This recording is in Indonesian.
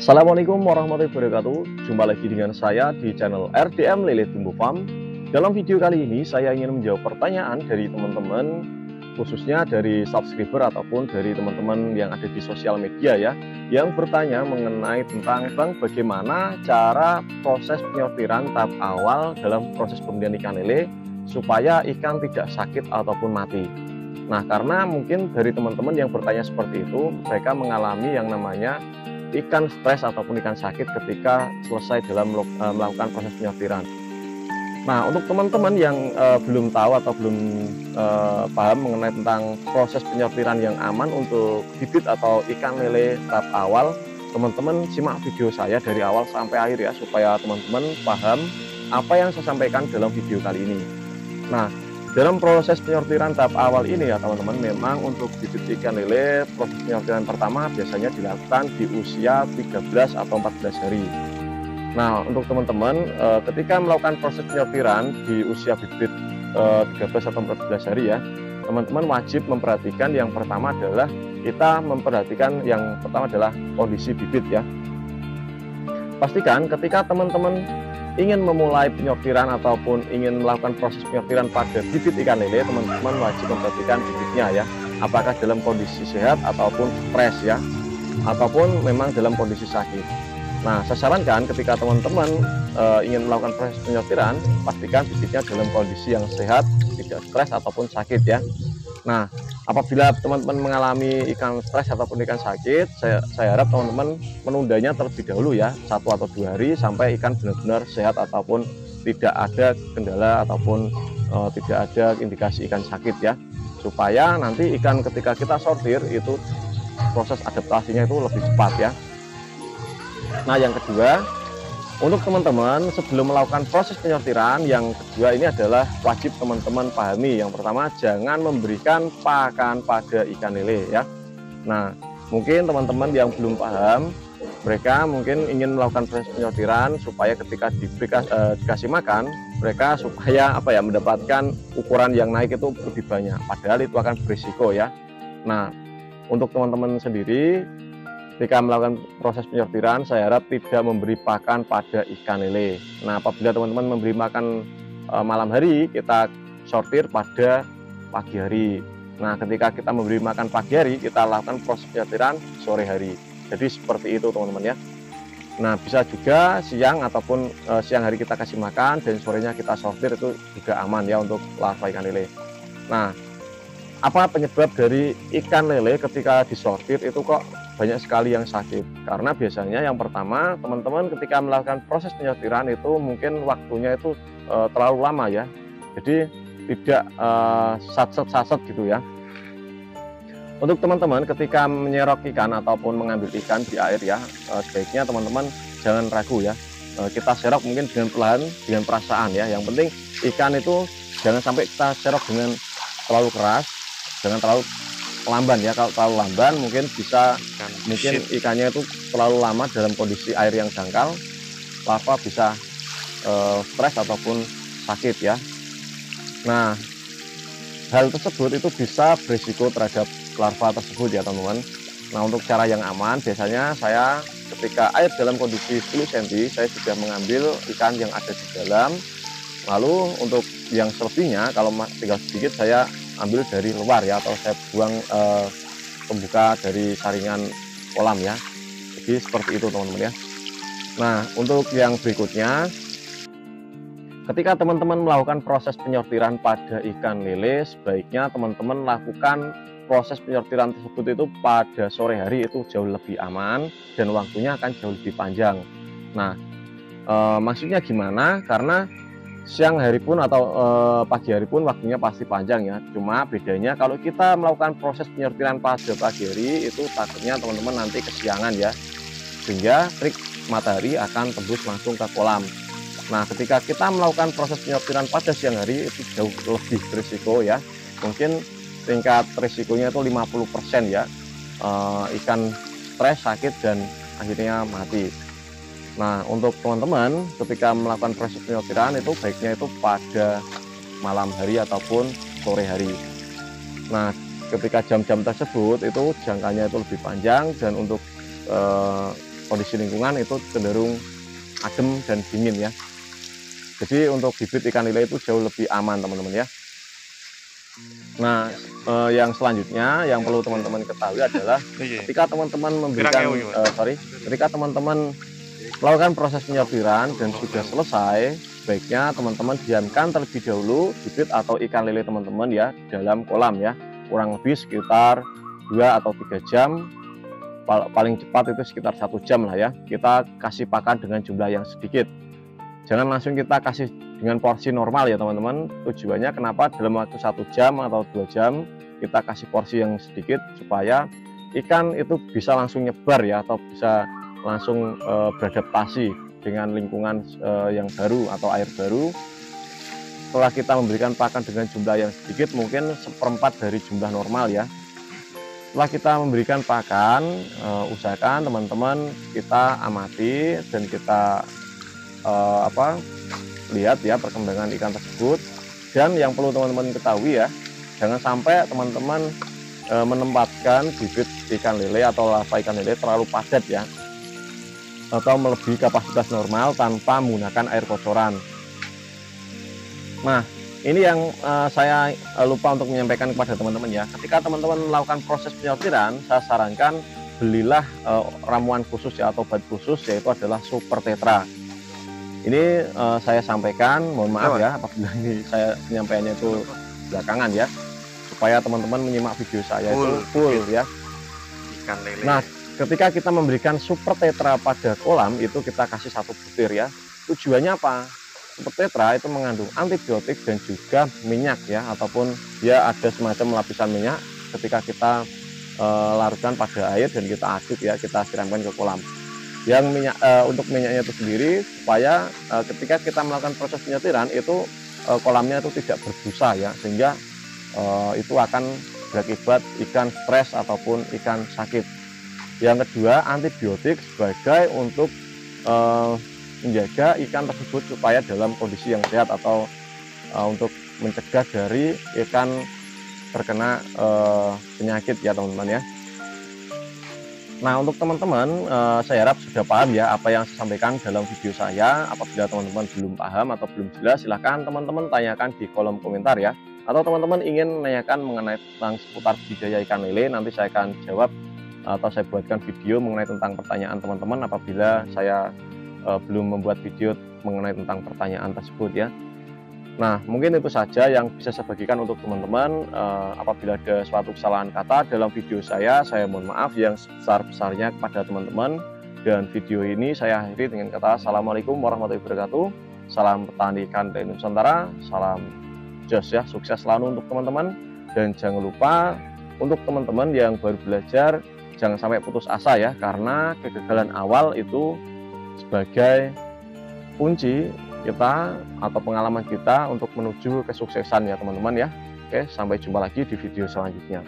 Assalamualaikum warahmatullahi wabarakatuh. Jumpa lagi dengan saya di channel RDM Lele Tumbuh Farm. Dalam video kali ini saya ingin menjawab pertanyaan dari teman-teman, khususnya dari subscriber ataupun dari teman-teman yang ada di sosial media ya, yang bertanya mengenai tentang bagaimana cara proses penyortiran tahap awal dalam proses pembudidayaan ikan lele supaya ikan tidak sakit ataupun mati. Nah, karena mungkin dari teman-teman yang bertanya seperti itu, mereka mengalami yang namanya ikan stres ataupun ikan sakit ketika selesai dalam melakukan proses penyortiran. Nah, untuk teman-teman yang belum tahu atau belum paham mengenai tentang proses penyortiran yang aman untuk bibit atau ikan lele tahap awal, teman-teman simak video saya dari awal sampai akhir ya, supaya teman-teman paham apa yang saya sampaikan dalam video kali ini. Nah, dalam proses penyortiran tahap awal ini ya teman-teman, memang untuk bibit ikan lele proses penyortiran pertama biasanya dilakukan di usia 13 atau 14 hari. Nah, untuk teman-teman ketika melakukan proses penyortiran di usia bibit 13 atau 14 hari ya, teman-teman wajib memperhatikan yang pertama adalah kondisi bibit ya. Pastikan ketika teman-teman ingin memulai penyortiran ataupun ingin melakukan proses penyortiran pada bibit ikan lele, teman-teman wajib memperhatikan bibitnya ya, apakah dalam kondisi sehat ataupun stres ya, ataupun memang dalam kondisi sakit. Nah, saya sarankan ketika teman-teman ingin melakukan proses penyortiran, pastikan bibitnya dalam kondisi yang sehat, tidak stres ataupun sakit ya. Nah, apabila teman-teman mengalami ikan stres ataupun ikan sakit, saya harap teman-teman menundanya terlebih dahulu ya, 1 atau 2 hari sampai ikan benar-benar sehat ataupun tidak ada kendala ataupun tidak ada indikasi ikan sakit ya, supaya nanti ikan ketika kita sortir itu proses adaptasinya itu lebih cepat ya. Nah, yang kedua, untuk teman-teman sebelum melakukan proses penyortiran, yang kedua ini adalah wajib teman-teman pahami. Yang pertama, jangan memberikan pakan pada ikan lele ya. Nah, mungkin teman-teman yang belum paham, mereka mungkin ingin melakukan proses penyortiran supaya ketika dikasih makan, mereka supaya mendapatkan ukuran yang naik itu lebih banyak, padahal itu akan berisiko ya. Nah, untuk teman-teman sendiri ketika melakukan proses penyortiran, saya harap tidak memberi pakan pada ikan lele. Nah, apabila teman-teman memberi makan malam hari, kita sortir pada pagi hari. Nah, ketika kita memberi makan pagi hari, kita lakukan proses penyortiran sore hari. Jadi seperti itu teman-teman ya. Nah, bisa juga siang ataupun siang hari kita kasih makan dan sorenya kita sortir, itu juga aman ya untuk larva ikan lele. Nah, apa penyebab dari ikan lele ketika disortir itu kok banyak sekali yang sakit? Karena biasanya yang pertama, teman-teman ketika melakukan proses penyortiran itu mungkin waktunya itu terlalu lama ya, jadi tidak satset gitu ya. Untuk teman-teman ketika menyerok ikan ataupun mengambil ikan di air ya, sebaiknya teman-teman jangan ragu ya, kita serok mungkin dengan pelan, dengan perasaan ya. Yang penting ikan itu jangan sampai kita serok dengan terlalu keras, jangan terlalu lamban ya. Kalau terlalu lamban mungkin ikannya itu terlalu lama dalam kondisi air yang dangkal, larva bisa stres ataupun sakit ya. Nah, hal tersebut itu bisa berisiko terhadap larva tersebut ya teman-teman. Nah, untuk cara yang aman, biasanya saya ketika air dalam kondisi 10 cm, saya sudah mengambil ikan yang ada di dalam. Lalu untuk yang selebihnya, kalau tinggal sedikit, saya ambil dari luar ya, atau saya buang pembuka dari saringan kolam ya. Jadi seperti itu teman-teman ya. Nah, untuk yang berikutnya, ketika teman-teman melakukan proses penyortiran pada ikan lele, sebaiknya teman-teman lakukan proses penyortiran tersebut itu pada sore hari, itu jauh lebih aman dan waktunya akan jauh lebih panjang. Nah, maksudnya gimana? Karena siang hari pun atau pagi hari pun waktunya pasti panjang ya. Cuma bedanya kalau kita melakukan proses penyortiran pada pagi hari, itu takutnya teman-teman nanti kesiangan ya, sehingga trik matahari akan tembus langsung ke kolam. Nah, ketika kita melakukan proses penyortiran pada siang hari, itu jauh lebih berisiko ya. Mungkin tingkat risikonya itu 50% ya, ikan stres, sakit, dan akhirnya mati. Nah, untuk teman-teman ketika melakukan proses penyortiran itu baiknya itu pada malam hari ataupun sore hari. Nah, ketika jam-jam tersebut itu jangkanya itu lebih panjang, dan untuk kondisi lingkungan itu cenderung adem dan dingin ya. Jadi untuk bibit ikan lele itu jauh lebih aman teman-teman ya. Nah, yang selanjutnya yang perlu teman-teman ketahui adalah ketika teman-teman memberikan ketika teman-teman melakukan proses penyortiran dan sudah selesai, baiknya teman-teman diamkan terlebih dahulu bibit atau ikan lele teman-teman ya dalam kolam ya, kurang lebih sekitar 2 atau 3 jam, paling cepat itu sekitar 1 jam lah ya. Kita kasih pakan dengan jumlah yang sedikit, jangan langsung kita kasih dengan porsi normal ya teman-teman. Tujuannya kenapa dalam waktu 1 jam atau 2 jam kita kasih porsi yang sedikit, supaya ikan itu bisa langsung nyebar ya, atau bisa langsung beradaptasi dengan lingkungan yang baru atau air baru. Setelah kita memberikan pakan dengan jumlah yang sedikit, mungkin 1/4 dari jumlah normal ya. Setelah kita memberikan pakan, usahakan teman-teman kita amati dan kita lihat ya perkembangan ikan tersebut. Dan yang perlu teman-teman ketahui ya, jangan sampai teman-teman menempatkan bibit ikan lele atau larva ikan lele terlalu padat ya, atau melebihi kapasitas normal tanpa menggunakan air kotoran. Nah, ini yang saya lupa untuk menyampaikan kepada teman-teman ya. Ketika teman-teman melakukan proses penyortiran, saya sarankan belilah ramuan khusus ya, atau obat khusus, yaitu adalah Super Tetra. Ini saya sampaikan, mohon maaf ya apabila ini saya penyampaiannya itu belakangan ya, supaya teman-teman menyimak video saya itu full ya. Ikan lele. Nah, ketika kita memberikan Super Tetra pada kolam, itu kita kasih 1 butir ya. Tujuannya apa? Super Tetra itu mengandung antibiotik dan juga minyak ya, ataupun dia ada semacam lapisan minyak. Ketika kita larutkan pada air dan kita aduk ya, kita siramkan ke kolam. Yang minyak untuk minyaknya itu sendiri, supaya ketika kita melakukan proses penyortiran itu kolamnya itu tidak berbusa ya, sehingga itu akan berakibat ikan stres ataupun ikan sakit. Yang kedua, antibiotik sebagai untuk menjaga ikan tersebut supaya dalam kondisi yang sehat, atau untuk mencegah dari ikan terkena penyakit ya teman-teman ya. Nah, untuk teman-teman saya harap sudah paham ya apa yang saya sampaikan dalam video saya. Apabila teman-teman belum paham atau belum jelas, silahkan teman-teman tanyakan di kolom komentar ya. Atau teman-teman ingin menanyakan mengenai tentang seputar budidaya ikan lele, nanti saya akan jawab atau saya buatkan video mengenai tentang pertanyaan teman-teman apabila saya belum membuat video mengenai tentang pertanyaan tersebut ya. Nah, mungkin itu saja yang bisa saya bagikan untuk teman-teman. Apabila ada suatu kesalahan kata dalam video saya mohon maaf yang sebesar-besarnya kepada teman-teman. Dan video ini saya akhiri dengan kata Assalamualaikum warahmatullahi wabarakatuh. Salam petani ikan dari Nusantara, salam jos ya, sukses selalu untuk teman-teman. Dan jangan lupa untuk teman-teman yang baru belajar, jangan sampai putus asa ya, karena kegagalan awal itu sebagai kunci kita atau pengalaman kita untuk menuju kesuksesan ya teman-teman ya. Oke, sampai jumpa lagi di video selanjutnya.